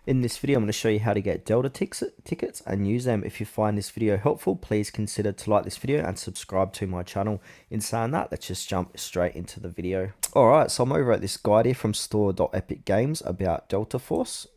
In this video, I'm going to show you how to get Delta tickets and use them. If you find this video helpful, please consider to like this video and subscribe to my channel. In saying that, let's just jump straight into the video. Alright, so I'm over at this guide here from store.epic games about Delta Force.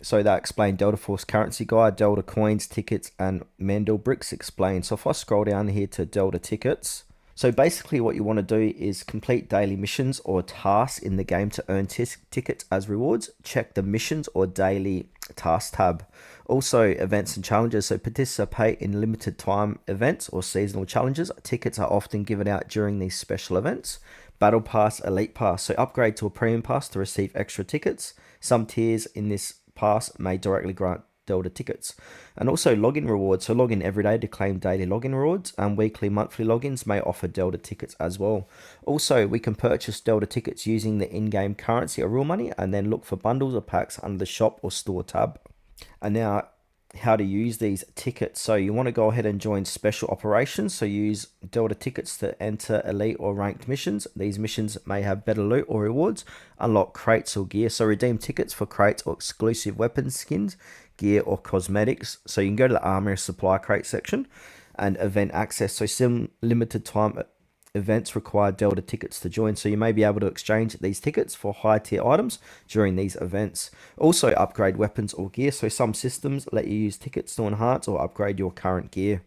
So they explain Delta Force currency guide, Delta coins, tickets, and Mandel bricks explained. So if I scroll down here to Delta tickets, so basically what you want to do is complete daily missions or tasks in the game to earn tickets as rewards. Check the missions or daily task tab. Also events and challenges, so participate in limited time events or seasonal challenges. Tickets are often given out during these special events. Battle Pass, Elite Pass, so upgrade to a Premium Pass to receive extra tickets. Some tiers in this pass may directly grant Delta tickets. And also login rewards, so log in every day to claim daily login rewards, and weekly monthly logins may offer Delta tickets as well. Also, we can purchase Delta tickets using the in-game currency or real money, and then look for bundles or packs under the shop or store tab. And now how to use these tickets. So you want to go ahead and join special operations, so use Delta tickets to enter elite or ranked missions. These missions may have better loot or rewards. Unlock crates or gear, so redeem tickets for crates or exclusive weapon skins, gear, or cosmetics. So you can go to the armor supply crate section. And event access, so some limited time events require Delta tickets to join, so you may be able to exchange these tickets for high tier items during these events. Also upgrade weapons or gear, so some systems let you use tickets to enhance or upgrade your current gear.